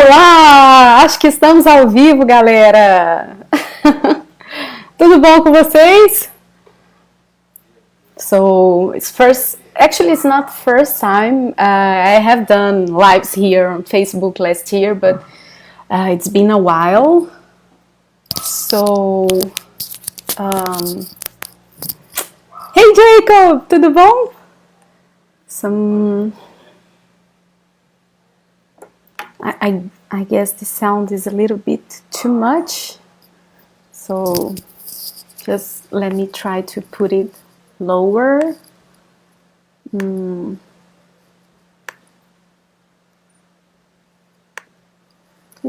Olá! Acho que estamos ao vivo, galera! Tudo bom com vocês? So, it's not first time. I have done lives here on Facebook last year, but it's been a while. So, hey Jacob, tudo bom? I guess the sound is a little bit too much, so just let me try to put it lower. It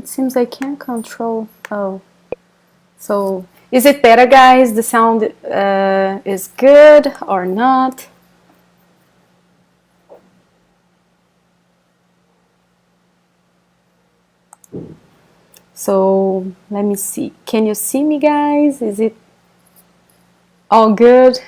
seems I can't control. Oh, so is it better, guys? The sound is good or not? So let me see. Can you see me, guys? Is it all good?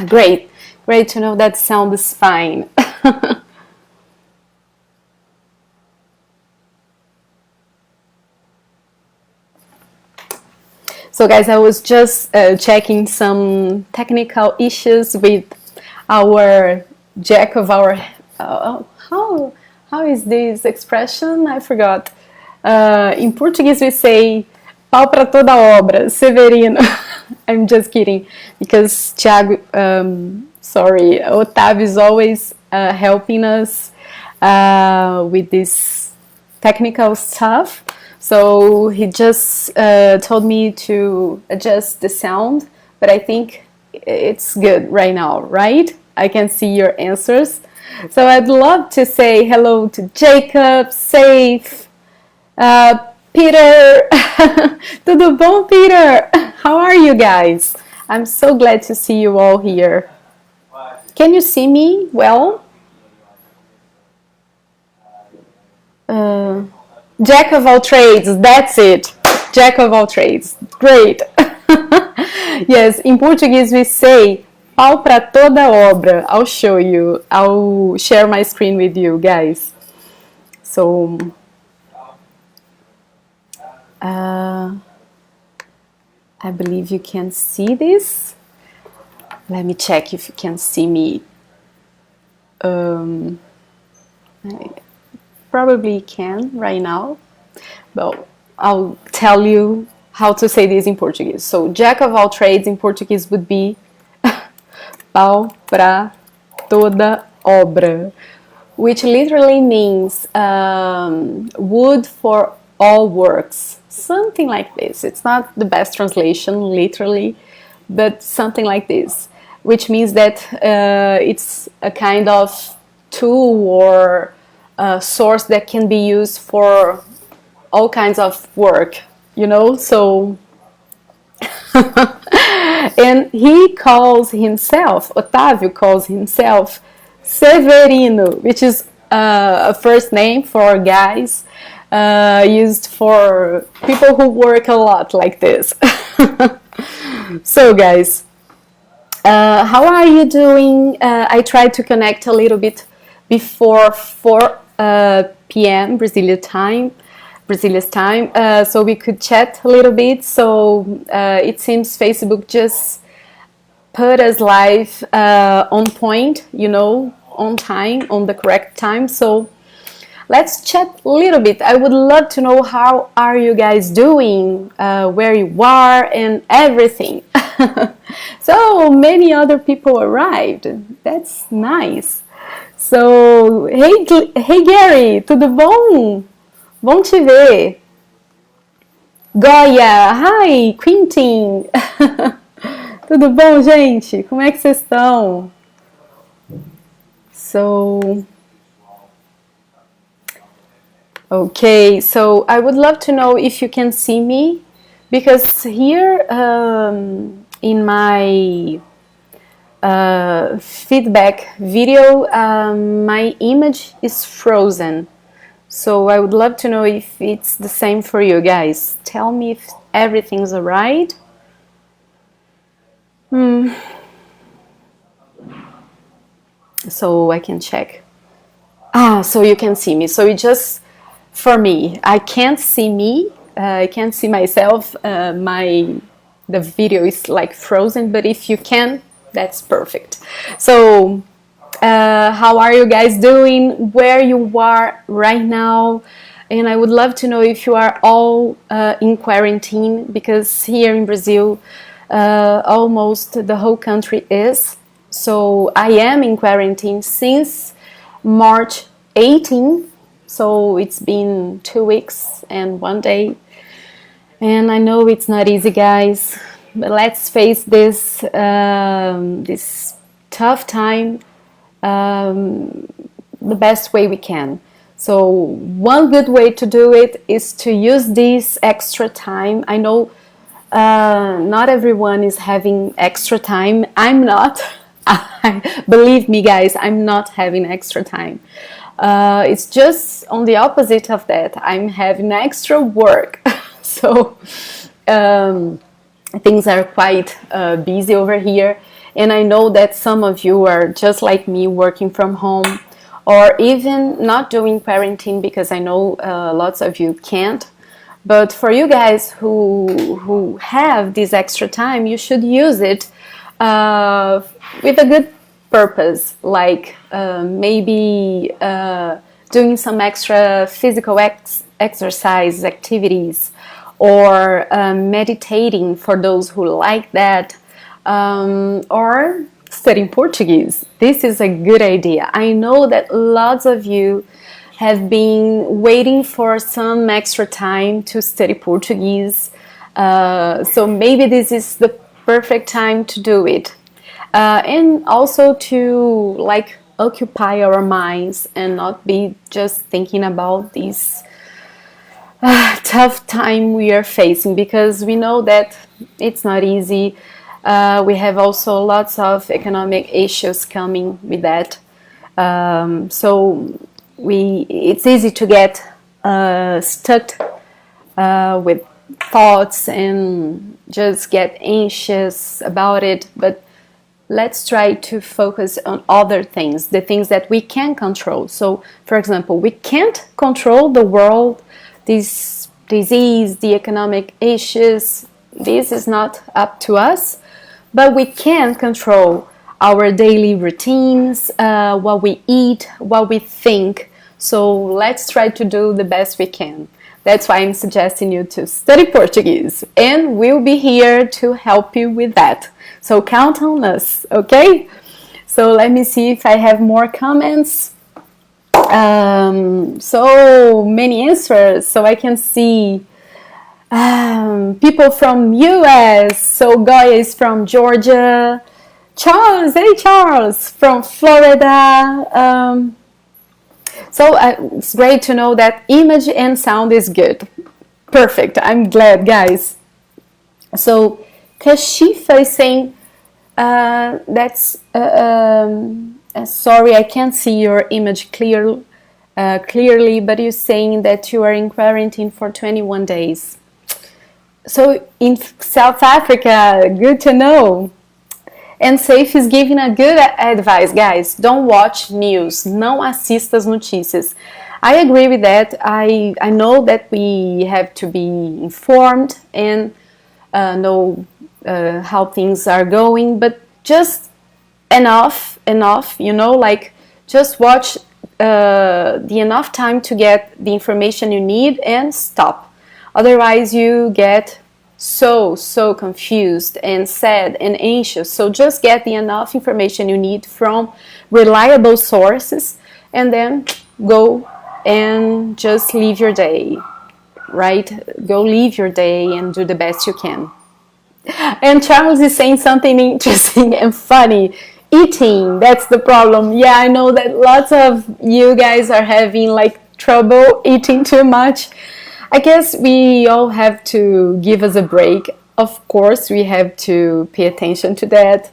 Great. Great to know that sound is fine. So guys, I was just checking some technical issues with our jack of our... how is this expression? I forgot. In Portuguese we say pau para toda obra, Severino. I'm just kidding, because Thiago, Otávio is always helping us with this technical stuff. So he just told me to adjust the sound, but I think it's good right now, right? I can see your answers. So I'd love to say hello to Jacob, Safe, Peter. Tudo bom, Peter? How are you guys? I'm so glad to see you all here. Can you see me well? Jack of all trades, that's it. Jack of all trades. Great. Yes, in Portuguese we say pau para toda obra. I'll show you. I'll share my screen with you guys. So, I believe you can see this. Let me check if you can see me. I probably can right now. But I'll tell you how to say this in Portuguese. So, jack of all trades in Portuguese would be pau para toda obra, which literally means wood for all works. Something like this. It's not the best translation, literally, but something like this, which means that it's a kind of tool or source that can be used for all kinds of work, you know, so... And he calls himself, Otávio calls himself Severino, which is a first name for guys, used for people who work a lot like this. So guys, how are you doing? I tried to connect a little bit before 4 p.m. Brazilian time, so we could chat a little bit. So it seems Facebook just put us live on point, you know, on time, on the correct time. So let's chat a little bit. I would love to know how are you guys doing, where you are, and everything. So many other people arrived. That's nice. So, hey Gary, tudo bom? Bom te ver. Goya, hi, Quintin. Tudo bom, gente? Como é que vocês estão? So, okay, so I would love to know if you can see me, because here in my feedback video, my image is frozen. So I would love to know if it's the same for you guys. Tell me if everything's alright. So I can check. So you can see me. So it just, for me, I can't see me. I can't see myself. The video is like frozen, but if you can, that's perfect. So how are you guys doing? Where you are right now? And I would love to know if you are all in quarantine, because here in Brazil, almost the whole country is. So I am in quarantine since March 18th. So it's been 2 weeks and 1 day. And I know it's not easy, guys, but let's face this this tough time the best way we can. So one good way to do it is to use this extra time. I know not everyone is having extra time. I'm not. Believe me, guys, I'm not having extra time. It's just on the opposite of that. I'm having extra work. So things are quite busy over here. And I know that some of you are just like me, working from home, or even not doing quarantine, because I know lots of you can't. But for you guys who have this extra time, you should use it with a good purpose, like maybe doing some extra physical exercise activities, or meditating for those who like that, or studying Portuguese. This is a good idea. I know that lots of you have been waiting for some extra time to study Portuguese, so maybe this is the perfect time to do it, and also to like occupy our minds and not be just thinking about this tough time we are facing, because we know that it's not easy. We have also lots of economic issues coming with that, so it's easy to get stuck with thoughts and just get anxious about it. But let's try to focus on other things, the things that we can control. So, for example, we can't control the world, this disease, the economic issues. This is not up to us, but we can control our daily routines, what we eat, what we think. So let's try to do the best we can. That's why I'm suggesting you to study Portuguese, and we'll be here to help you with that. So count on us, okay? So let me see if I have more comments. So many answers, so I can see people from US. So Goya is from Georgia. Charles, hey Charles, from Florida. So it's great to know that image and sound is good. Perfect, I'm glad, guys. So Kashifa is saying that's sorry, I can't see your image clearly, but you're saying that you are in quarantine for 21 days. So in South Africa, good to know. And Safe is giving a good advice, guys. Don't watch news. Não assista as notícias. I agree with that. I know that we have to be informed and know how things are going, but just enough, you know, like just watch the enough time to get the information you need and stop. Otherwise you get so confused and sad and anxious. So just get the enough information you need from reliable sources, and then go and just live your day, right? Go live your day and do the best you can. And Charles is saying something interesting and funny. Eating, that's the problem. Yeah, I know that lots of you guys are having like trouble eating too much. I guess we all have to give us a break. Of course, we have to pay attention to that,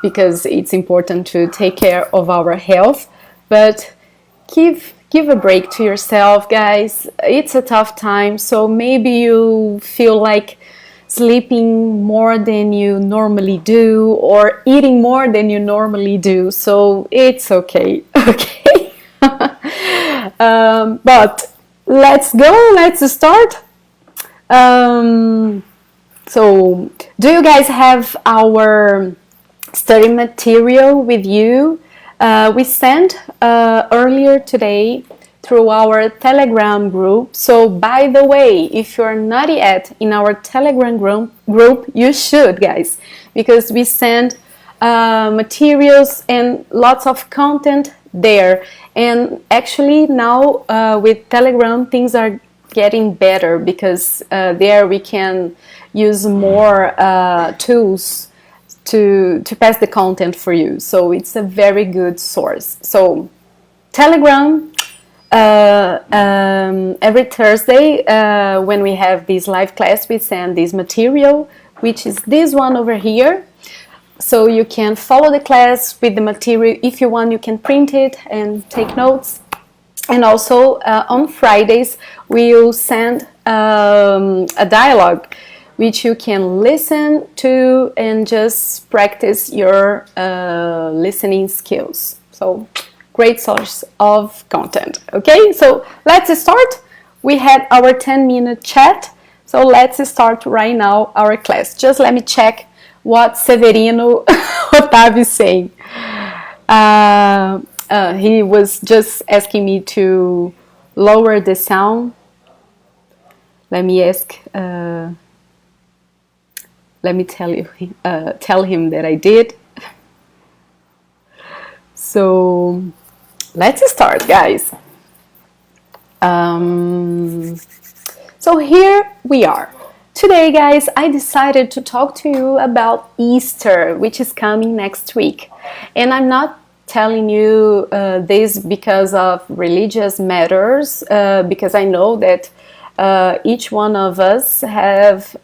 because it's important to take care of our health. But give a break to yourself, guys. It's a tough time, so maybe you feel like sleeping more than you normally do or eating more than you normally do, so it's okay. Okay. But let's go, let's start. So do you guys have our study material with you? We sent earlier today through our Telegram group. So by the way, if you're not yet in our Telegram group, you should, guys, because we send materials and lots of content there. And actually now with Telegram things are getting better, because there we can use more tools to pass the content for you. So it's a very good source. So Telegram, every Thursday when we have this live class, we send this material, which is this one over here. So you can follow the class with the material. If you want, you can print it and take notes. And also on Fridays we will send a dialogue which you can listen to and just practice your listening skills. So great source of content. Okay, so let's start. We had our 10-minute chat, so let's start right now our class. Just let me check what Severino Otávio is saying. He was just asking me to lower the sound. Let me ask. Let me tell him that I did. So let's start, guys. So here we are. Today, guys, I decided to talk to you about Easter, which is coming next week. And I'm not telling you this because of religious matters, because I know that each one of us have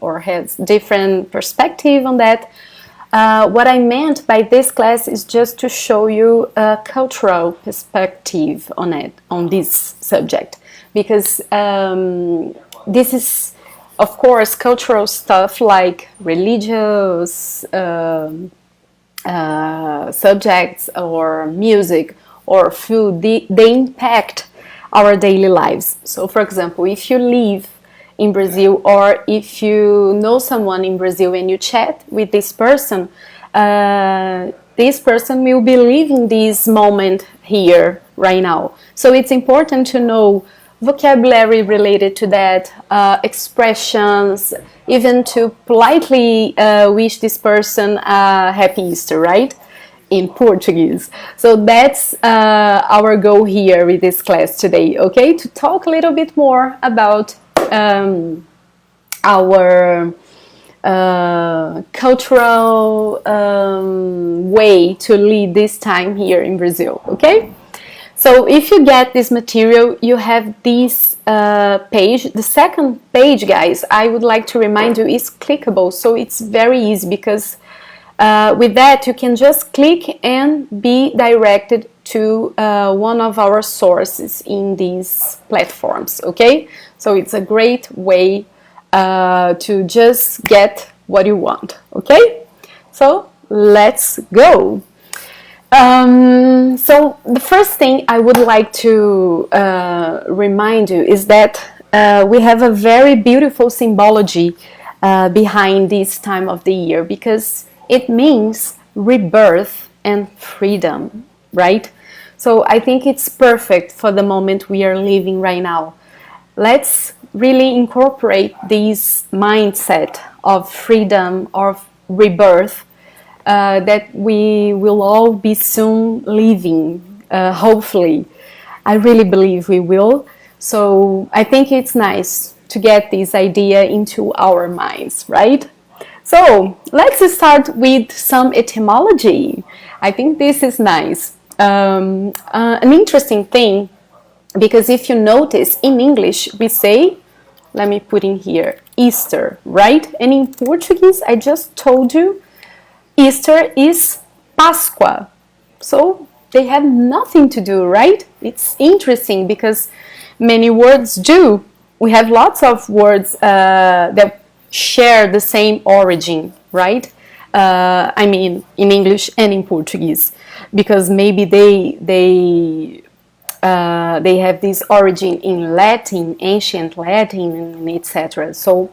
or has different perspective on that. What I meant by this class is just to show you a cultural perspective on it, on this subject, because this is, of course, cultural stuff like religious subjects or music or food. They impact our daily lives. So for example, if you live in Brazil, or if you know someone in Brazil and you chat with this person will be living this moment here right now. So it's important to know vocabulary related to that, expressions, even to politely wish this person a happy Easter, right? In Portuguese. So that's our goal here with this class today, okay? To talk a little bit more about our cultural way to lead this time here in Brazil, okay? So if you get this material, you have this page. The second page, guys, I would like to remind you, is clickable, so it's very easy, because with that you can just click and be directed to one of our sources in these platforms, okay? So it's a great way to just get what you want, okay? So let's go. So the first thing I would like to remind you is that we have a very beautiful symbology behind this time of the year, because it means rebirth and freedom, right? So I think it's perfect for the moment we are living right now. Let's really incorporate this mindset of freedom, of rebirth, that we will all be soon living, hopefully. I really believe we will. So I think it's nice to get this idea into our minds, right? So let's start with some etymology. I think this is nice. An interesting thing, because if you notice, in English we say, let me put in here, Easter, right? And in Portuguese, I just told you, Easter is Páscoa. So they have nothing to do, right? It's interesting because many words do. We have lots of words that share the same origin, right? I mean, in English and in Portuguese, because maybe they have this origin in Latin, ancient Latin, and etc. So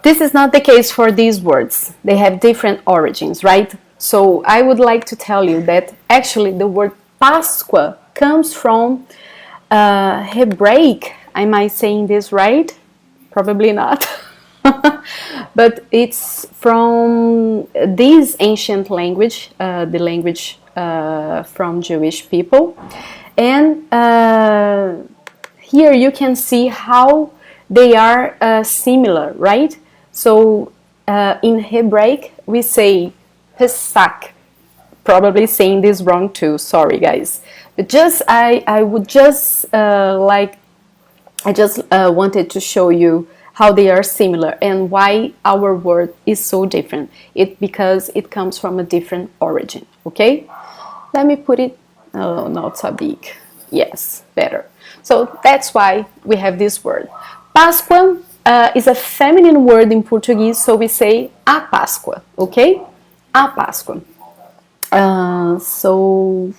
this is not the case for these words. They have different origins, right? So I would like to tell you that actually the word Páscoa comes from Hebraic. Am I saying this right? Probably not. But it's from this ancient language, the language from Jewish people. And here you can see how they are similar, right? So in Hebraic we say Pesach. Probably saying this wrong too, sorry guys. But I would just wanted to show you how they are similar and why our word is so different. Because it comes from a different origin, okay? Let me put it, oh, not so big. Yes, better. So that's why we have this word. Páscoa is a feminine word in Portuguese, so we say a Páscoa, okay? A Páscoa. So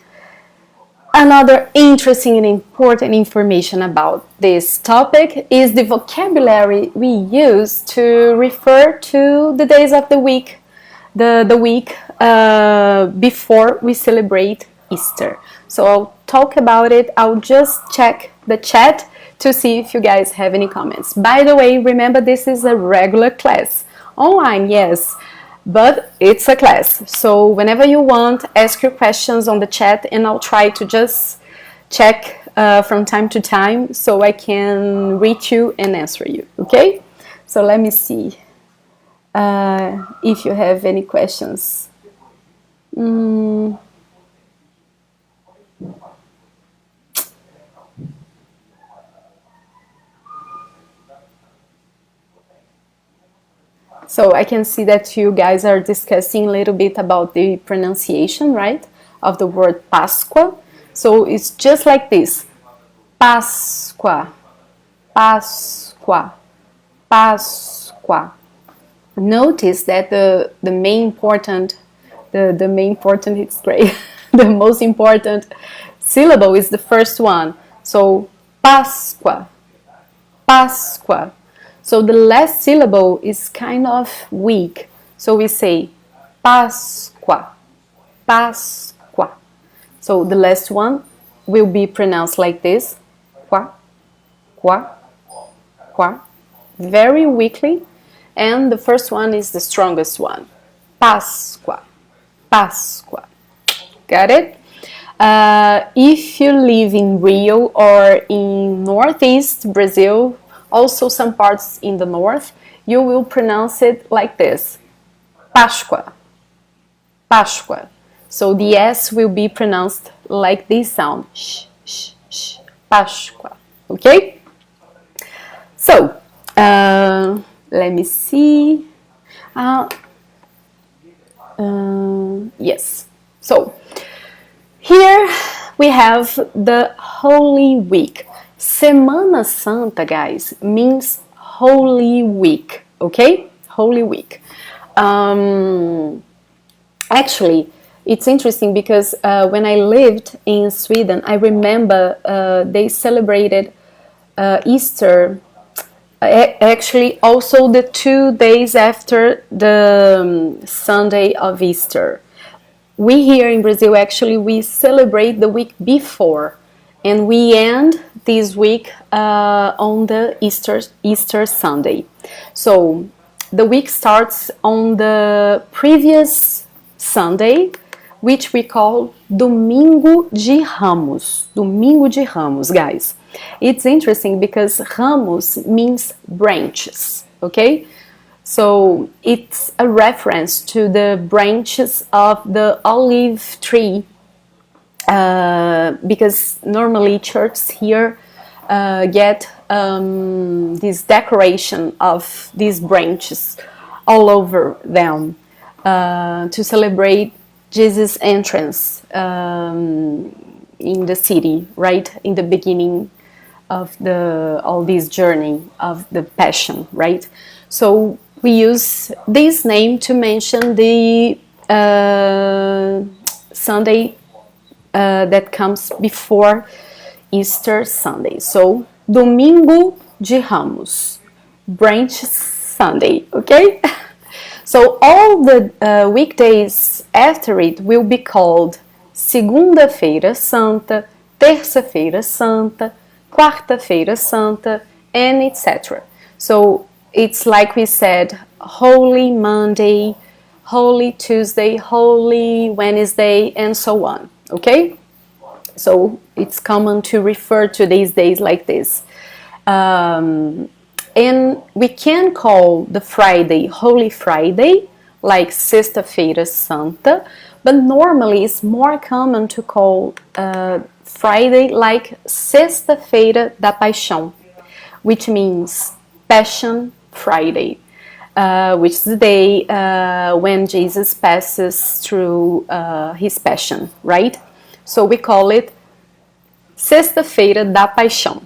another interesting and important information about this topic is the vocabulary we use to refer to the days of the week, the week before we celebrate Easter. So I'll talk about it. I'll just check the chat to see if you guys have any comments. By the way, remember this is a regular class. Online, yes, but it's a class. So whenever you want, ask your questions on the chat and I'll try to just check from time to time so I can reach you and answer you, okay? So let me see if you have any questions. So I can see that you guys are discussing a little bit about the pronunciation, right, of the word Páscoa. So it's just like this. Páscoa, Páscoa, Páscoa. Notice that the main important, it's great, the most important syllable is the first one. So Páscoa, Páscoa. So the last syllable is kind of weak. So we say Páscoa, Páscoa. So the last one will be pronounced like this. Qua, qua, qua. Very weakly. And the first one is the strongest one. Páscoa, Páscoa. Got it? If you live in Rio or in Northeast Brazil, also some parts in the north, you will pronounce it like this. Páscoa, Páscoa. So the S will be pronounced like this sound. Sh, sh, sh. Páscoa. Okay? So, let me see. Yes. So, here we have the Holy Week. Semana Santa, guys, means Holy Week, okay? Holy Week. Actually, it's interesting because when I lived in Sweden, I remember they celebrated Easter, actually also the 2 days after the Sunday of Easter. We here in Brazil, actually, we celebrate the week before. And we end this week on the Easter Sunday. So the week starts on the previous Sunday, which we call Domingo de Ramos. Domingo de Ramos, guys. It's interesting because Ramos means branches, okay? So it's a reference to the branches of the olive tree. Because normally churches here get this decoration of these branches all over them to celebrate Jesus' entrance in the city, right? In the beginning of all this journey of the Passion, right? So we use this name to mention the Sunday that comes before Easter Sunday. So, Domingo de Ramos, Branch Sunday, okay? So, all the weekdays after it will be called Segunda-feira Santa, Terça-feira Santa, Quarta-feira Santa, and etc. So, it's like we said, Holy Monday, Holy Tuesday, Holy Wednesday, and so on, okay? So it's common to refer to these days like this. And we can call the Friday Holy Friday, like Sexta-feira Santa, but normally it's more common to call Friday like Sexta-feira da Paixão, which means Passion Friday, which is the day when Jesus passes through his passion, right? So we call it Sexta-feira da Paixão.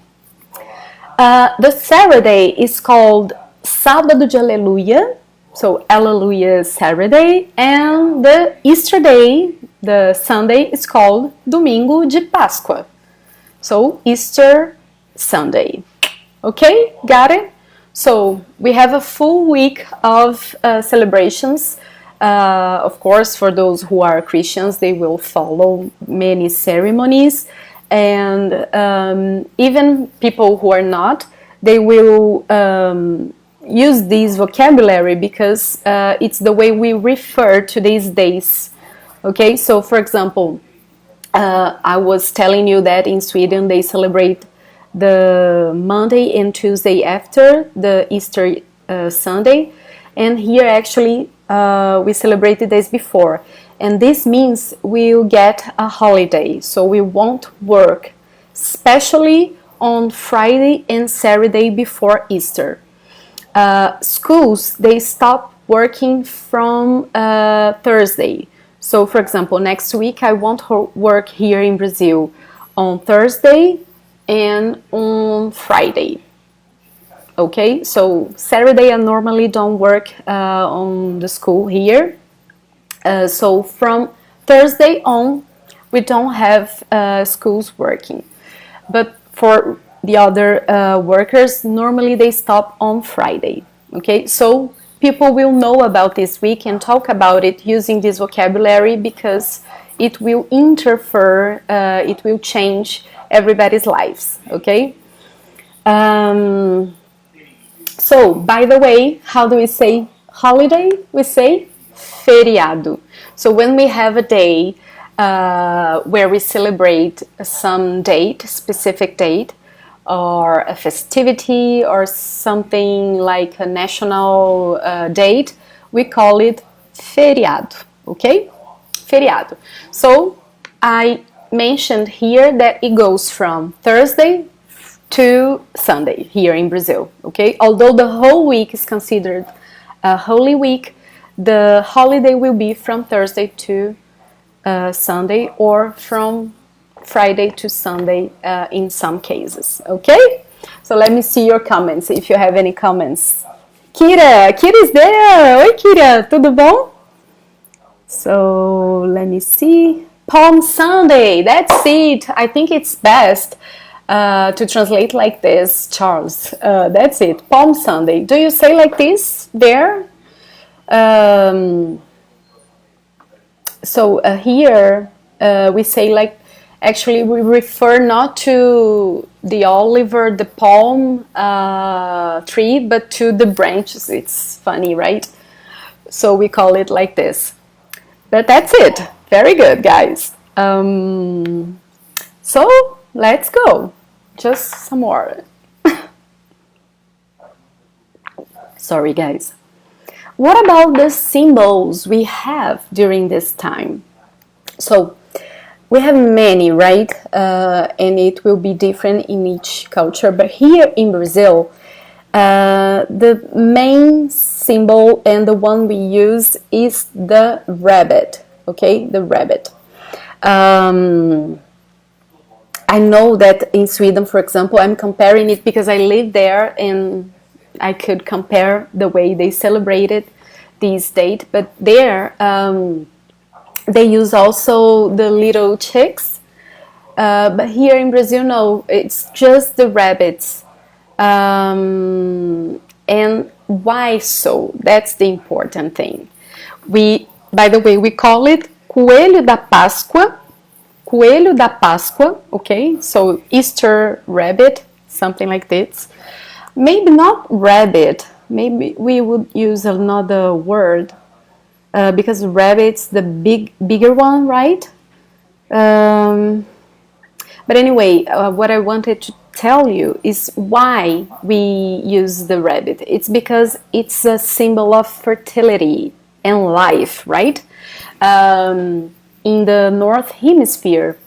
The Saturday is called Sábado de Aleluia, so Alleluia Saturday, and the Easter day, the Sunday, is called Domingo de Páscoa, so Easter Sunday. Okay, got it? So we have a full week of celebrations. Of course, for those who are Christians, they will follow many ceremonies, and even people who are not, they will use this vocabulary because it's the way we refer to these days. Okay, so for example, I was telling you that in Sweden they celebrate the Monday and Tuesday after the Easter Sunday, and here actually we celebrated this before, and this means we'll get a holiday, so we won't work, especially on Friday and Saturday before Easter. Schools, they stop working from Thursday. So for example, next week I won't work here in Brazil on Thursday and on Friday. Okay, so Saturday I normally don't work on the school here. So from Thursday on, we don't have schools working. But for the other workers, normally they stop on Friday. Okay, so people will know about this week and talk about it using this vocabulary because it will interfere, it will change everybody's lives. Okay. So, by the way, how do we say holiday? We say feriado. So when we have a day where we celebrate some date, specific date, or a festivity, or something like a national date, we call it feriado, okay? Feriado. So I mentioned here that it goes from Thursday to Sunday here in Brazil, okay? Although the whole week is considered a Holy Week, the holiday will be from Thursday to Sunday, or from Friday to Sunday in some cases, okay? So let me see your comments, if you have any comments. Kira is there! Oi, Kira, tudo bom? So let me see. Palm Sunday, that's it. I think it's best to translate like this, Charles. That's it, Palm Sunday. Do you say like this there? So here we say like, actually we refer not to the olive or the palm tree, but to the branches. It's funny, right? So we call it like this. But that's it. Very good, guys. So let's go. Just some more. Sorry, guys. What about the symbols we have during this time? So we have many, right? And it will be different in each culture. But here in Brazil, the main symbol and the one we use is the rabbit. okay, the rabbit. I know that in Sweden, for example, I'm comparing it because I live there and I could compare the way they celebrated this date. But there, they use also the little chicks. But here in Brazil, no, it's just the rabbits. And why so? That's the important thing. By the way, we call it Coelho da Páscoa. Coelho da Páscoa, okay? So Easter rabbit, something like this. Maybe not rabbit. Maybe we would use another word because rabbit's the bigger one, right? But anyway, what I wanted to tell you is why we use the rabbit. It's because it's a symbol of fertility and life, right? In the North Hemisphere,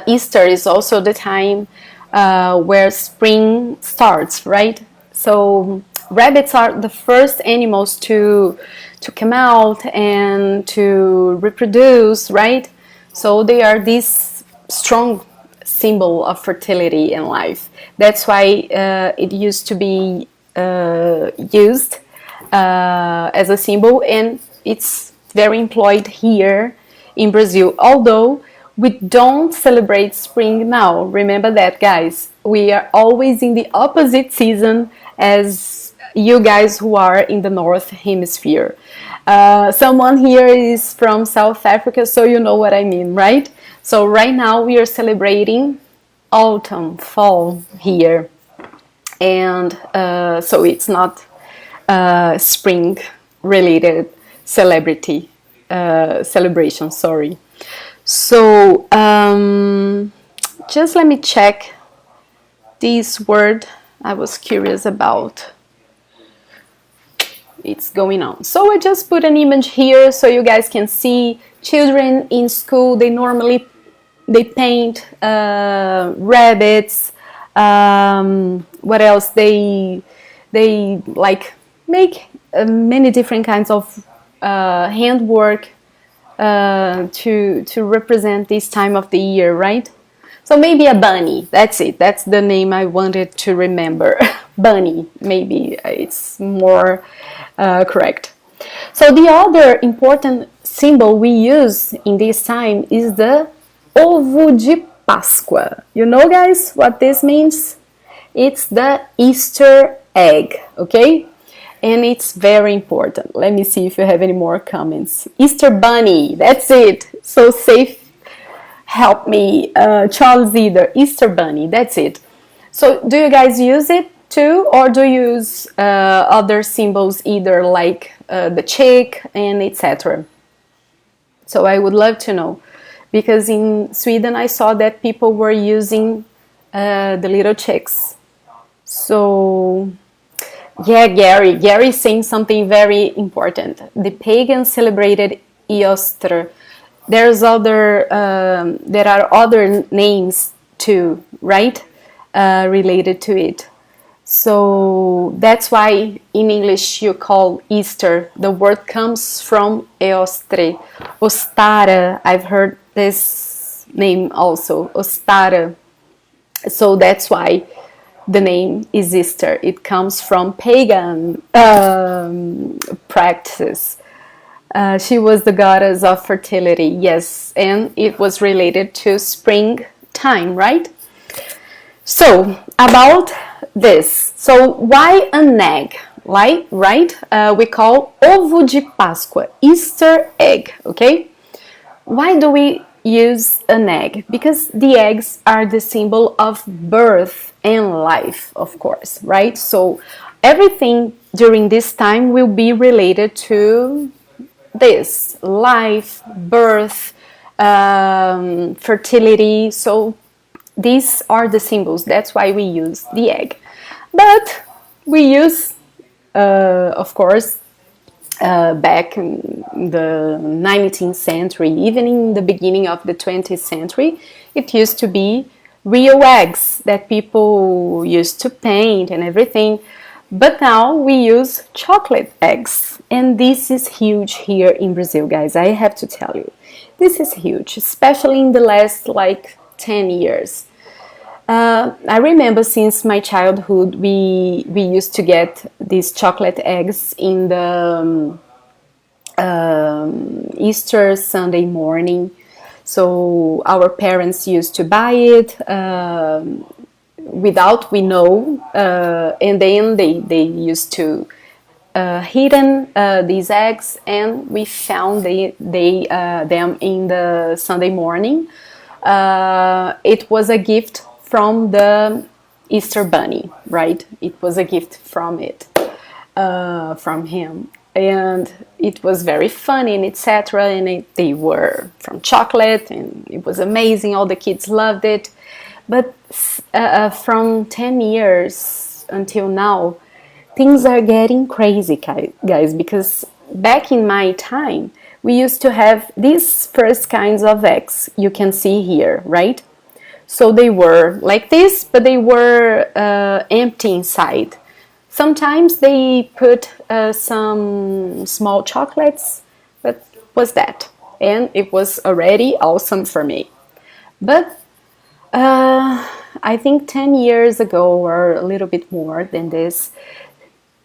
Easter is also the time where spring starts, right? So rabbits are the first animals to come out and to reproduce, right? So they are this strong symbol of fertility and life. That's why it used to be used as a symbol, and it's very employed here in Brazil. Although we don't celebrate spring now. Remember that, guys. We are always in the opposite season as you guys who are in the North Hemisphere. Someone here is from South Africa, so you know what I mean, right? So right now we are celebrating autumn, fall here. And so it's not spring related celebration, sorry. So just let me check this word I was curious about. It's going on. So I just put an image here so you guys can see. Children in school, they paint rabbits. What else? They like make many different kinds of handwork to represent this time of the year, right? So maybe a bunny. That's it. That's the name I wanted to remember. Bunny. Maybe it's more correct. So the other important symbol we use in this time is the ovo de Páscoa. You know, guys, what this means? It's the Easter egg, okay? And it's very important. Let me see if you have any more comments. Easter bunny, that's it. So safe, help me. Charles either, Easter bunny, that's it. So do you guys use it too? Or do you use other symbols either like the chick and etc.? So I would love to know. Because in Sweden I saw that people were using the little chicks. So yeah, Gary's saying something very important. The pagans celebrated Easter. There are other names too, right? Related to it. So that's why in English you call Easter. The word comes from Eostre. Ostara, I've heard this name also, Ostara. So that's why the name is Easter. It comes from pagan practices. She was the goddess of fertility, yes, and it was related to springtime, right? So, about this. So, why an egg? Right? We call ovo de Páscoa, Easter egg, okay? Why do we use an egg? Because the eggs are the symbol of birth and life, of course, right? So everything during this time will be related to this, life, birth, fertility. So these are the symbols. That's why we use the egg. But we use, of course, back in the 19th century, even in the beginning of the 20th century, it used to be real eggs that people used to paint and everything. But now we use chocolate eggs, and this is huge here in Brazil, guys. I have to tell you, this is huge, especially in the last like 10 years. I remember since my childhood, we used to get these chocolate eggs in the Easter Sunday morning. So our parents used to buy it without we know, and then they used to hidden these eggs, and we found them in the Sunday morning. It was a gift from the Easter Bunny, right? It was a gift from him, and it was very funny and etc. And they were from chocolate, and it was amazing. All the kids loved it. But from 10 years until now, things are getting crazy, guys, because back in my time, we used to have these first kinds of eggs you can see here, right? So they were like this, but they were empty inside. Sometimes they put some small chocolates, but was that? And it was already awesome for me. But I think 10 years ago, or a little bit more than this,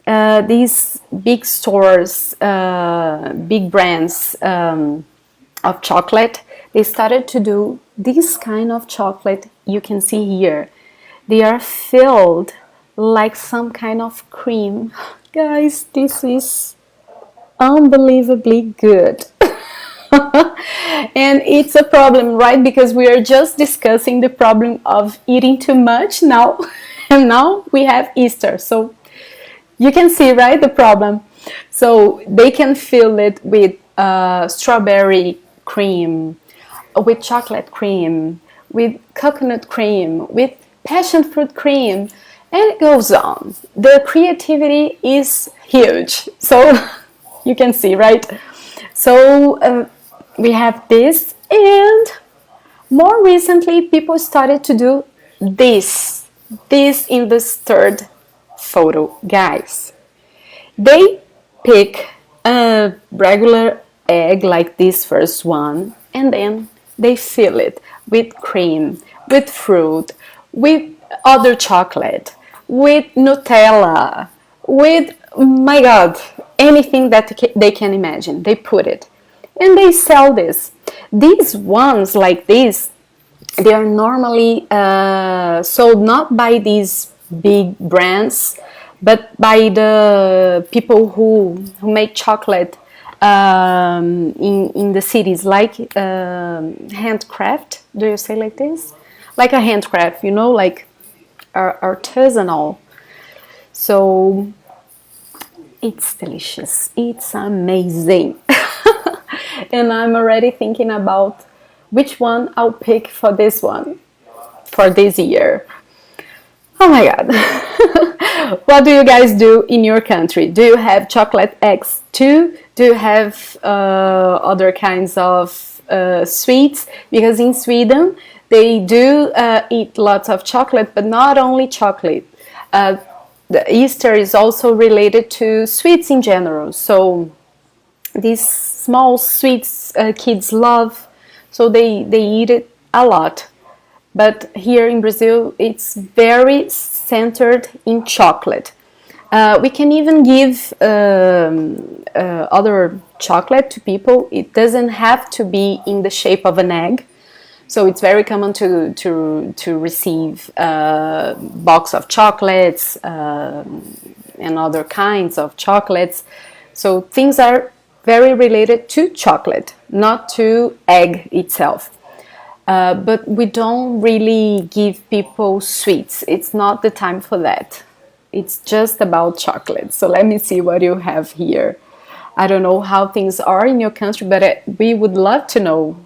these big stores, big brands of chocolate, they started to do this kind of chocolate you can see here. They are filled like some kind of cream. Guys, this is unbelievably good. And it's a problem, right? Because we are just discussing the problem of eating too much now, and now we have Easter. So you can see, right, the problem. So they can fill it with strawberry cream, with chocolate cream, with coconut cream, with passion fruit cream, and it goes on. The creativity is huge. So you can see, right? So we have this, and more recently people started to do this in this third photo, guys. They pick a regular egg like this first one, and then they fill it with cream, with fruit, with other chocolate, with Nutella, with, my God, anything that they can imagine. They put it, and they sell this. These ones like this, they are normally sold not by these big brands, but by the people who make chocolate in the cities, like handcraft. Do you say like this? Like a handcraft, you know, like artisanal. So it's delicious. It's amazing. And I'm already thinking about which one I'll pick for this one, for this year. Oh my God. What do you guys do in your country? Do you have chocolate eggs too? Do you have other kinds of sweets? Because in Sweden, they do eat lots of chocolate, but not only chocolate. The Easter is also related to sweets in general. So these small sweets kids love, so they eat it a lot. But here in Brazil, it's very centered in chocolate. We can even give other chocolate to people. It doesn't have to be in the shape of an egg. So it's very common to receive a box of chocolates and other kinds of chocolates. So things are very related to chocolate, not to egg itself. But we don't really give people sweets. It's not the time for that. It's just about chocolate. So let me see what you have here. I don't know how things are in your country, but we would love to know.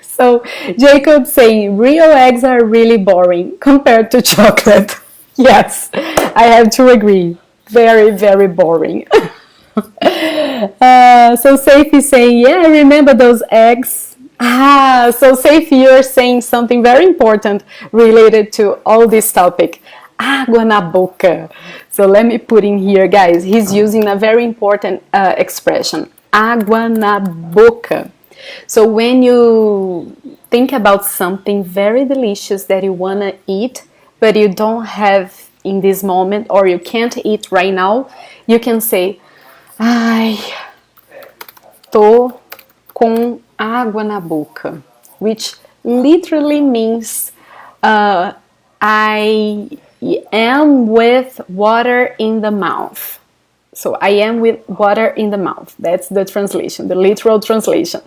So Jacob saying, real eggs are really boring compared to chocolate. Yes, I have to agree. Very, very boring. So Safi is saying, yeah, I remember those eggs. So Safi, you're saying something very important related to all this topic. água na boca. So let me put in here, guys. He's using a very important expression, água na boca. So when you think about something very delicious that you want to eat, but you don't have in this moment, or you can't eat right now, you can say, ai, tô com água na boca, which literally means I am with water in the mouth. So I am with water in the mouth. That's the translation, the literal translation.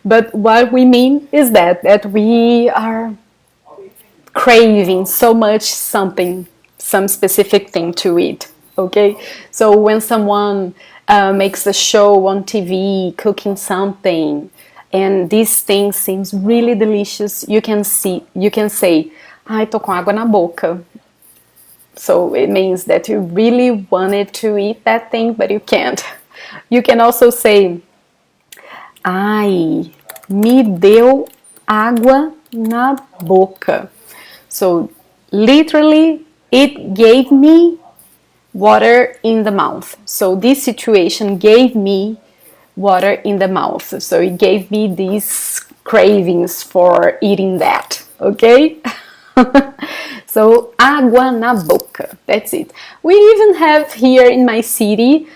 But what we mean is that we are craving so much something, some specific thing to eat. Okay? So when someone makes a show on TV, cooking something, and this thing seems really delicious, you can say, ai, tô com água na boca. So it means that you really wanted to eat that thing, but you can't. You can also say, ai, me deu água na boca. So literally, it gave me water in the mouth. So this situation gave me water in the mouth. So it gave me these cravings for eating that. Okay? So, água na boca. That's it. We even have here in my city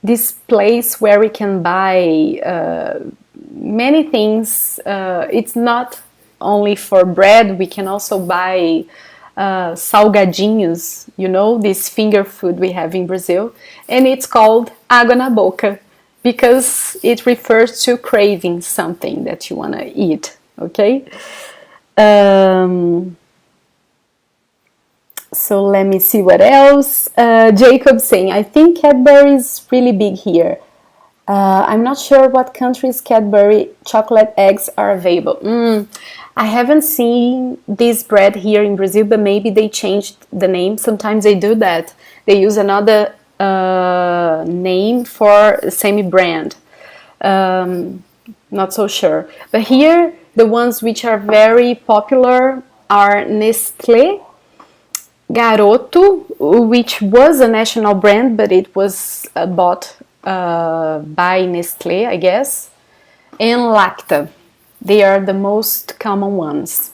this place where we can buy many things. It's not only for bread. We can also buy salgadinhos, you know, this finger food we have in Brazil. And it's called água na boca because it refers to craving something that you want to eat. Okay? So let me see what else. Jacob saying, I think Cadbury is really big here. I'm not sure what countries Cadbury chocolate eggs are available. I haven't seen this bread here in Brazil, but maybe they changed the name. Sometimes they do that. They use another name for the same brand. Not so sure. But here, the ones which are very popular are Nestlé, Garoto, which was a national brand, but it was bought by Nestlé, I guess, and Lacta. They are the most common ones.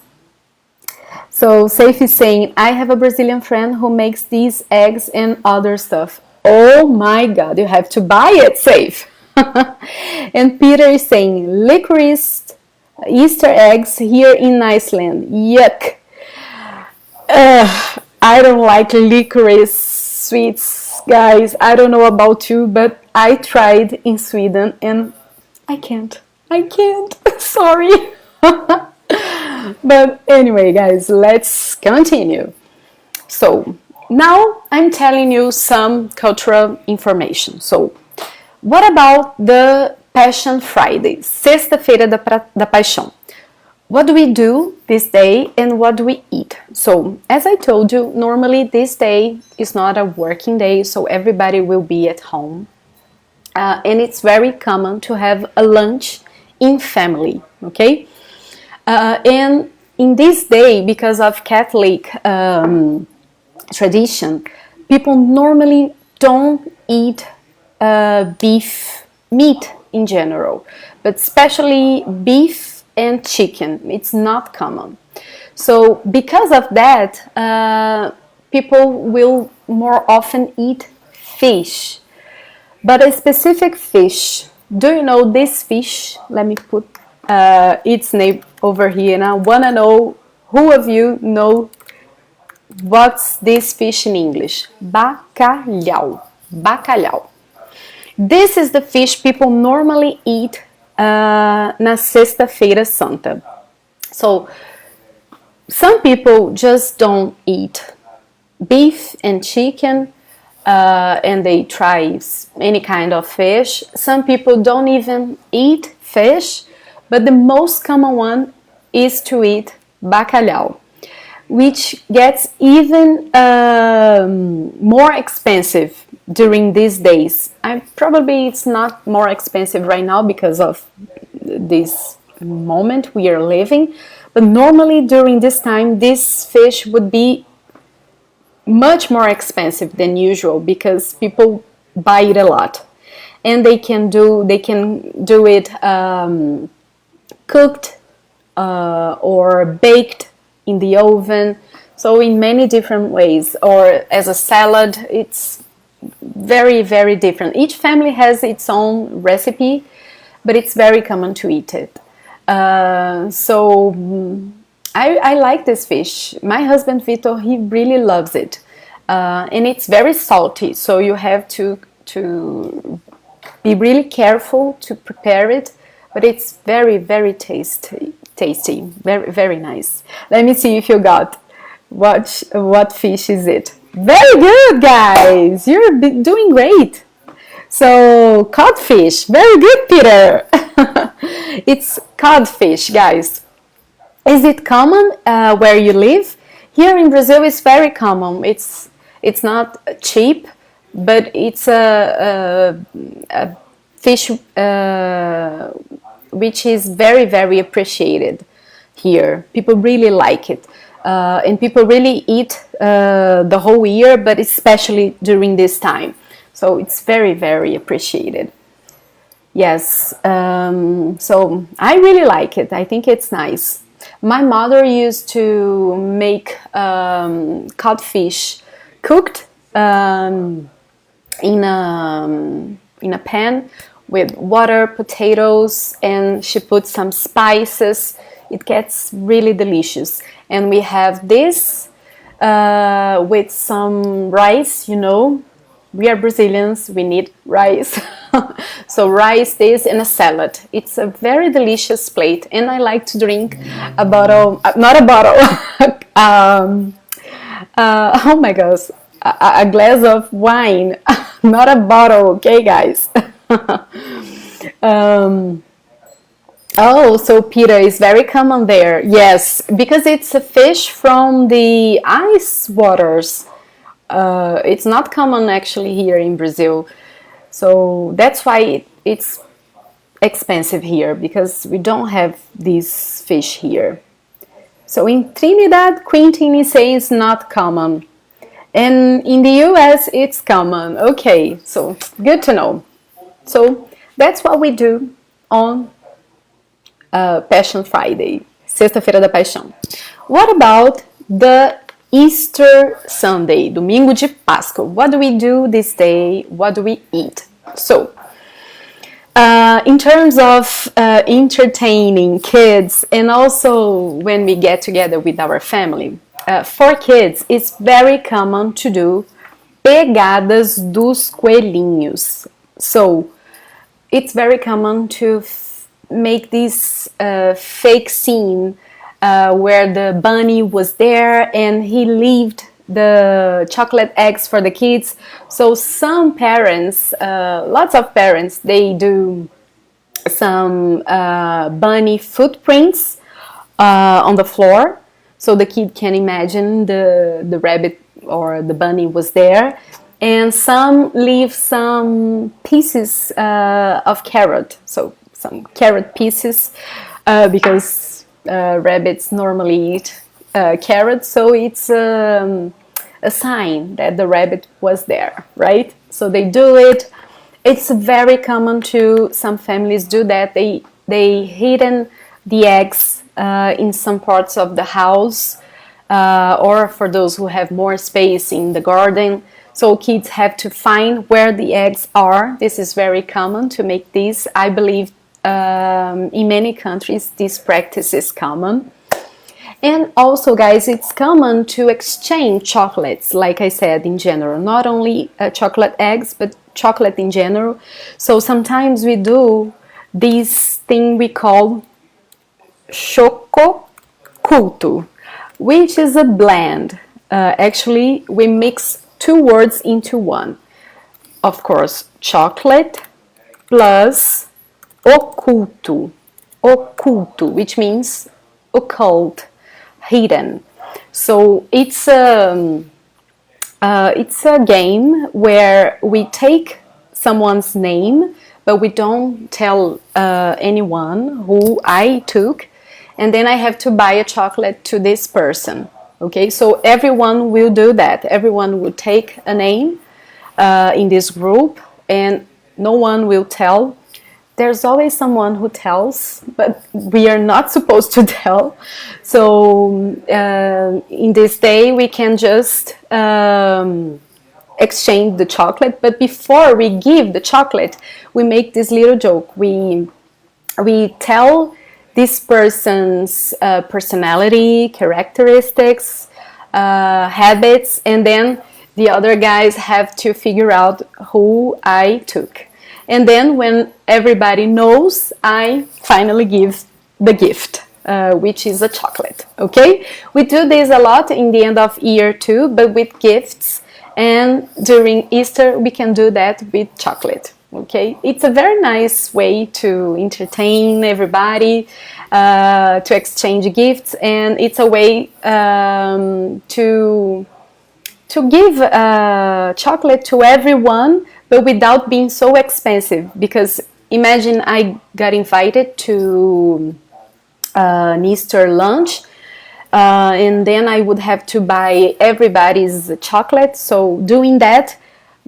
So Saif is saying, I have a Brazilian friend who makes these eggs and other stuff. Oh my God, you have to buy it, Saif. And Peter is saying, licorice Easter eggs here in Iceland. Yuck. I don't like licorice sweets, guys. I don't know about you, but I tried in Sweden and I can't. Sorry. But anyway, guys, let's continue. So now I'm telling you some cultural information. So what about the Passion Friday, Sexta-feira da Paixão? What do we do this day and what do we eat? So, as I told you, normally this day is not a working day, so everybody will be at home. And it's very common to have a lunch in family, okay? And in this day, because of Catholic tradition, people normally don't eat beef meat in general, but especially beef and chicken. It's not common. So because of that, people will more often eat fish, but a specific fish. Do you know this fish? Let me put its name over here, and I want to know who of you know what's this fish in English. Bacalhau. Bacalhau. This is the fish people normally eat na Sexta-feira Santa. So some people just don't eat beef and chicken, and they try any kind of fish. Some people don't even eat fish, but the most common one is to eat bacalhau, which gets even more expensive during these days. Probably it's not more expensive right now because of this moment we are living, But normally during this time, this fish would be much more expensive than usual because people buy it a lot, and they can do it cooked or baked in the oven, so in many different ways, or as a salad. It's very, very different. Each family has its own recipe, but it's very common to eat it. I like this fish. My husband Vitor, he really loves it, and it's very salty. So you have to be really careful to prepare it. But it's very, very tasty, very, very nice. Let me see if you got what fish is it. Very good, guys. You're doing great. So codfish. Very good, Peter. It's codfish, guys. Is it common where you live? Here in Brazil, it's very common. It's not cheap, but it's a fish which is very, very appreciated here. People really like it, and people really eat the whole year, but especially during this time. So it's very, very appreciated. Yes, so I really like it. I think it's nice. My mother used to make codfish cooked in a pan with water, potatoes, and she put some spices. It gets really delicious. And we have this with some rice, you know. We are Brazilians, we need rice. So rice, this, and a salad. It's a very delicious plate, and I like to drink a bottle, not a bottle, oh my gosh, a glass of wine, not a bottle, okay, guys? Oh, so Peter is very common there. Yes, because it's a fish from the ice waters. It's not common actually here in Brazil. So that's why it's expensive here, because we don't have this fish here. So in Trinidad, Quintini says not common. And in the US, it's common. Okay, so good to know. So that's what we do on Passion Friday, Sexta-feira da Paixão. What about the Easter Sunday, Domingo de Páscoa? What do we do this day? What do we eat? So, in terms of entertaining kids, and also when we get together with our family, for kids, it's very common to do pegadas dos coelhinhos. So, it's very common to make this fake scene where the bunny was there and he left the chocolate eggs for the kids. So some parents, lots of parents, they do some bunny footprints on the floor, so the kid can imagine the rabbit or the bunny was there. And some leave some pieces of carrot, so some carrot pieces, because rabbits normally eat carrots, so it's a sign that the rabbit was there, right? So they do it. It's very common to some families do that. They hidden the eggs in some parts of the house, or for those who have more space in the garden. So kids have to find where the eggs are. This is very common to make this. I believe in many countries this practice is common. And also, guys, it's common to exchange chocolates, like I said, in general. Not only chocolate eggs, but chocolate in general. So sometimes we do this thing we call chococulto, which is a blend. Actually, we mix two words into one. Of course, chocolate plus oculto, which means occult, hidden. So it's a game where we take someone's name, but we don't tell anyone who I took, and then I have to buy a chocolate to this person. Okay, so everyone will do that. Everyone will take a name in this group, and no one will tell. There's always someone who tells, but we are not supposed to tell. So in this day, we can just exchange the chocolate. But before we give the chocolate, we make this little joke. We tell this person's personality, characteristics, habits, and then the other guys have to figure out who I took. And then when everybody knows, I finally give the gift, which is a chocolate, okay? We do this a lot in the end of year too, but with gifts. And during Easter, we can do that with chocolate, okay? It's a very nice way to entertain everybody, to exchange gifts, and it's a way to give chocolate to everyone, but without being so expensive. Because imagine I got invited to an Easter lunch, and then I would have to buy everybody's chocolate. So doing that,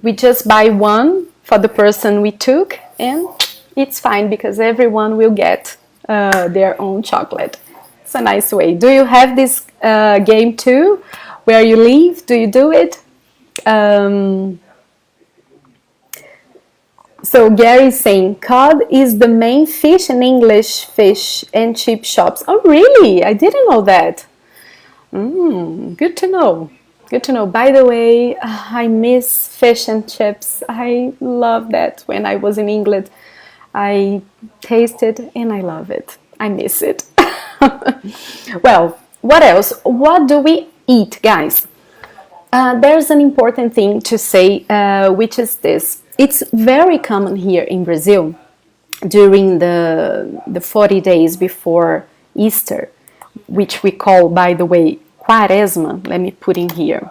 we just buy one for the person we took, and it's fine because everyone will get their own chocolate. It's a nice way. Do you have this game too? Where you live? Do you do it? So Gary is saying, cod is the main fish in English fish and chip shops. Oh, really? I didn't know that. Good to know. Good to know. By the way, I miss fish and chips. I love that. When I was in England, I tasted and I love it. I miss it. Well, what else? What do we eat, guys? There's an important thing to say, which is this. It's very common here in Brazil during the 40 days before Easter, which we call, by the way, Quaresma. Let me put in here.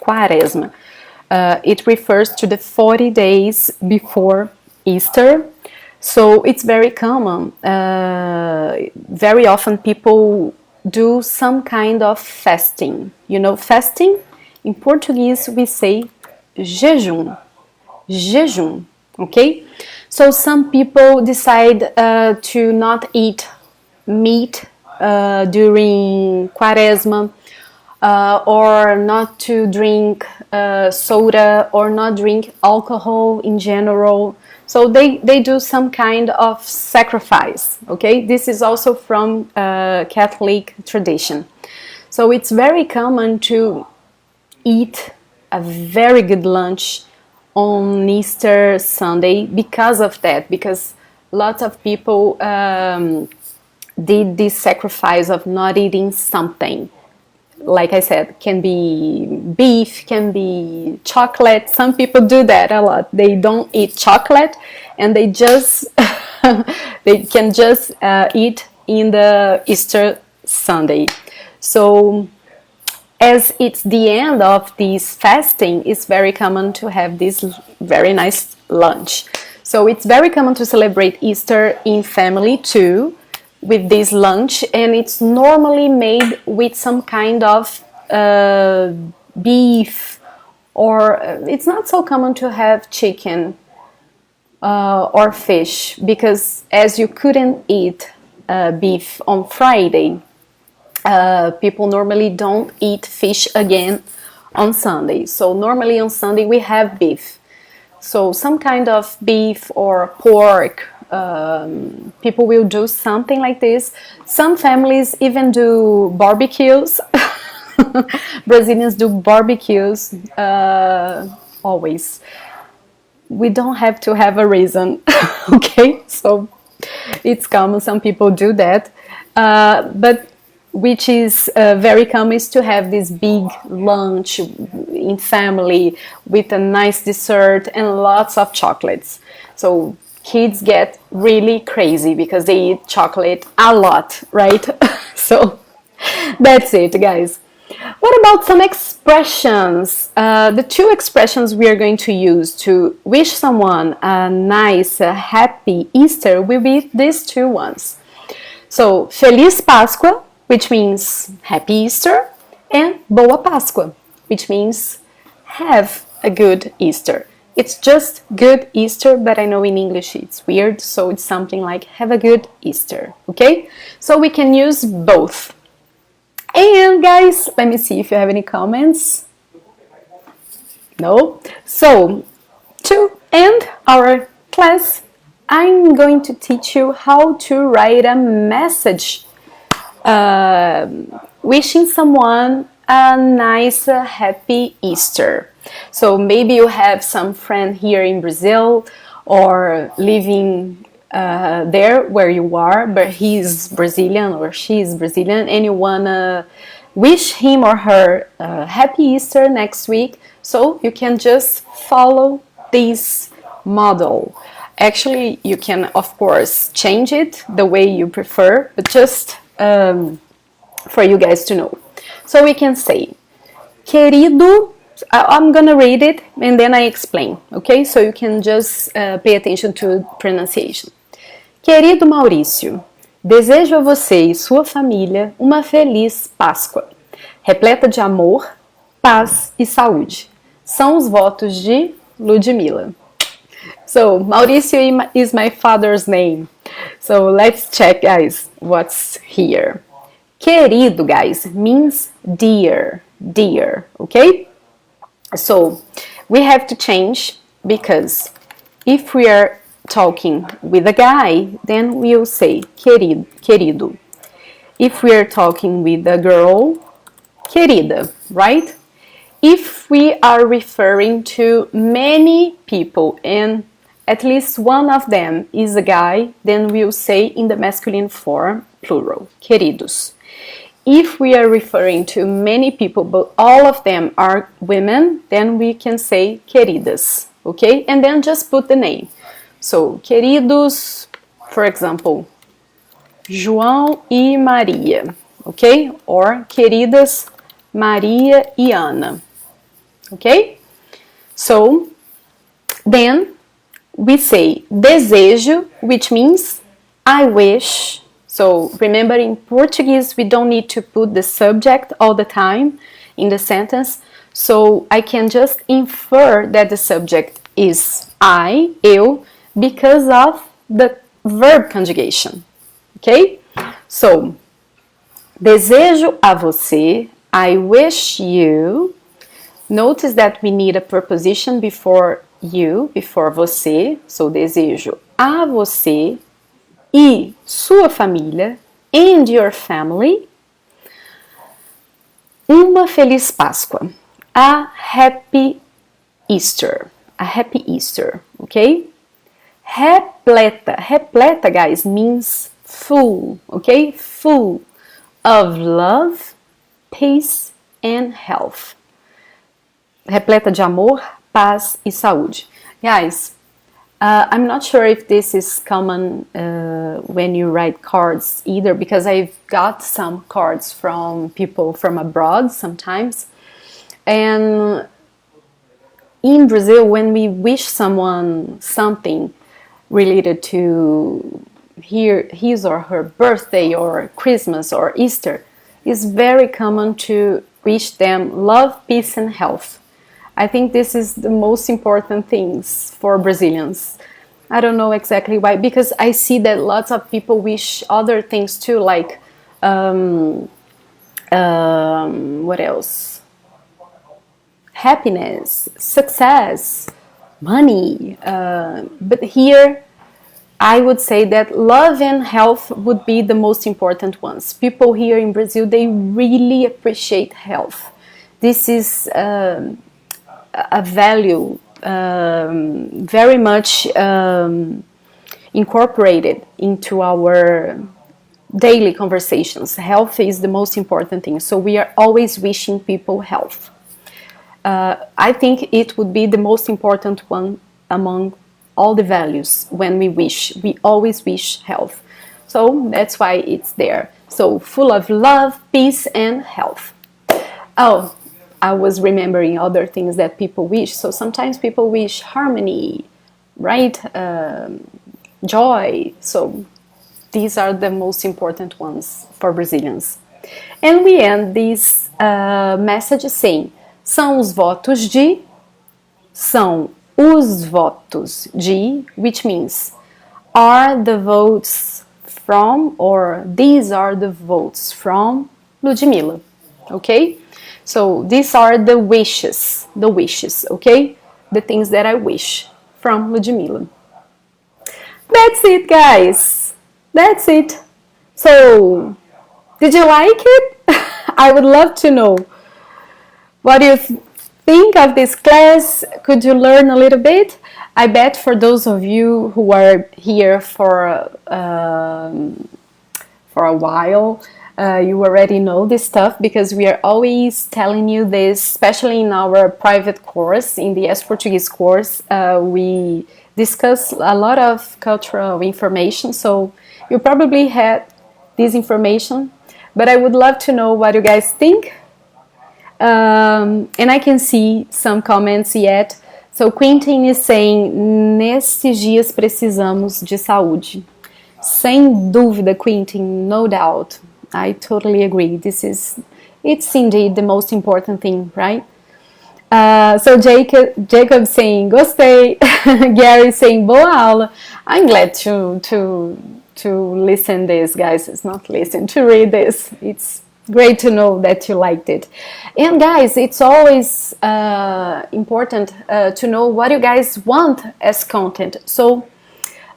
Quaresma. It refers to the 40 days before Easter. So it's very common. Very often people do some kind of fasting. You know, fasting, in Portuguese we say jejum. Jejum, okay? So some people decide to not eat meat during Quaresma, or not to drink soda, or not drink alcohol in general. So they do some kind of sacrifice, okay? This is also from Catholic tradition. So it's very common to eat a very good lunch on Easter Sunday because of that, because lots of people did this sacrifice of not eating something. Like I said, can be beef, can be chocolate. Some people do that a lot. They don't eat chocolate, and they just they can just eat in the Easter Sunday. So as it's the end of this fasting, it's very common to have this very nice lunch. So it's very common to celebrate Easter in family too, with this lunch, and it's normally made with some kind of beef, or it's not so common to have chicken or fish, because as you couldn't eat beef on Friday, people normally don't eat fish again on Sunday. So normally on Sunday we have beef. So some kind of beef or pork, people will do something like this. Some families even do barbecues. Brazilians do barbecues always. We don't have to have a reason, okay? So it's common, some people do that. But which is very common is to have this big lunch in family with a nice dessert and lots of chocolates. So kids get really crazy because they eat chocolate a lot, right? So that's it, guys. What about some expressions? The two expressions we are going to use to wish someone a nice, happy Easter will be these two ones. So, Feliz Páscoa, which means Happy Easter, and Boa Páscoa, which means have a good Easter. It's just good Easter, but I know in English it's weird, so it's something like have a good Easter, okay? So we can use both. And guys, let me see if you have any comments. No? So, to end our class, I'm going to teach you how to write a message wishing someone a nice, happy Easter. So maybe you have some friend here in Brazil or living there where you are, but he's Brazilian or she's Brazilian, and you wanna wish him or her a happy Easter next week. So you can just follow this model. Actually, you can, of course, change it the way you prefer, but just for you guys to know. So we can say, querido, I'm gonna read it and then I explain, okay? So you can just pay attention to pronunciation. Querido Maurício, desejo a você e sua família uma feliz Páscoa, repleta de amor, paz e saúde. São os votos de Ludmila. So, Mauricio is my father's name. So, let's check, guys, what's here. Querido, guys, means dear, okay? So, we have to change because if we are talking with a guy, then we'll say querido. If we are talking with a girl, querida, right? If we are referring to many people and at least one of them is a guy, then we'll say in the masculine form, plural, queridos. If we are referring to many people, but all of them are women, then we can say queridas, okay? And then just put the name. So, queridos, for example, João e Maria, okay? Or queridas Maria e Ana, okay? So, then we say desejo, which means I wish. So remember, in Portuguese, we don't need to put the subject all the time in the sentence. So I can just infer that the subject is I, eu, because of the verb conjugation. Okay? So, desejo a você, I wish you. Notice that we need a preposition before you, before você. So, desejo a você e sua família, and your family, uma feliz Páscoa, a happy Easter, okay? Repleta, guys, means full, okay? Full of love, peace and health. Repleta de amor, paz e saúde. Guys, I'm not sure if this is common when you write cards either, because I've got some cards from people from abroad sometimes. And in Brazil, when we wish someone something related to his or her birthday or Christmas or Easter, it's very common to wish them love, peace and health. I think this is the most important things for Brazilians. I don't know exactly why, because I see that lots of people wish other things too, like, what else? Happiness, success, money. But here, I would say that love and health would be the most important ones. People here in Brazil, they really appreciate health. This is a value very much incorporated into our daily conversations. Health is the most important thing, so we are always wishing people health. I think it would be the most important one among all the values. When we always wish health, so that's why it's there. So full of love, peace and health. Oh, I was remembering other things that people wish. So sometimes people wish harmony, right? Joy. So these are the most important ones for Brazilians. And we end this message saying, são os votos de, são os votos de, which means are the votes from, or these are the votes from Ludmilla, okay? So these are the wishes, okay? The things that I wish from Ludmilla. That's it, guys. That's it. So, did you like it? I would love to know. What do you think of this class? Could you learn a little bit? I bet for those of you who are here for a while, you already know this stuff because we are always telling you this, especially in our private course, in the Portuguese course. We discuss a lot of cultural information, so you probably had this information, but I would love to know what you guys think. And I can see some comments yet. So Quentin is saying, nesses dias precisamos de saúde. Sem dúvida, Quentin, no doubt. I totally agree. It's indeed the most important thing, right? So Jacob saying, gostei. Gary saying, boa aula. I'm glad to listen this, guys. It's not listen, to read this. It's great to know that you liked it. And guys, it's always important to know what you guys want as content. So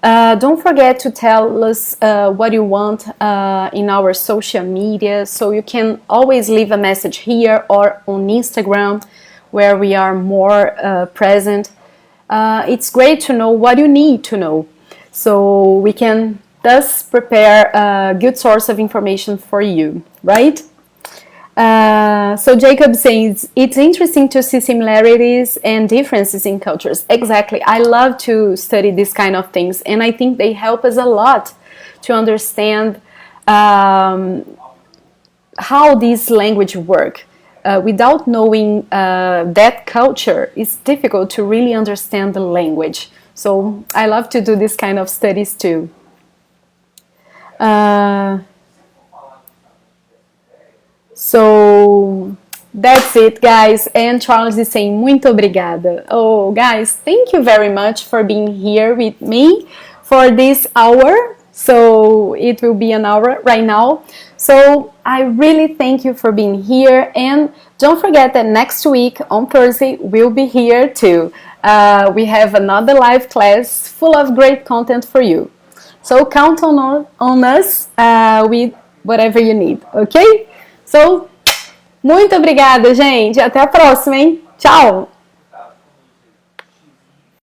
don't forget to tell us what you want in our social media. So you can always leave a message here or on Instagram, where we are more present. It's great to know what you need to know, so we can thus prepare a good source of information for you, right? So Jacob says, it's interesting to see similarities and differences in cultures. Exactly. I love to study these kind of things, and I think they help us a lot to understand how these language work. Without knowing that culture, it's difficult to really understand the language. So I love to do this kind of studies too. So that's it, guys. And Charles is saying, muito obrigada. Oh, guys, thank you very much for being here with me for this hour. So it will be an hour right now. So I really thank you for being here. And don't forget that next week on Thursday, we'll be here too. We have another live class full of great content for you. So count on us with whatever you need, ok? So, muito obrigada, gente. Até a próxima, hein? Tchau!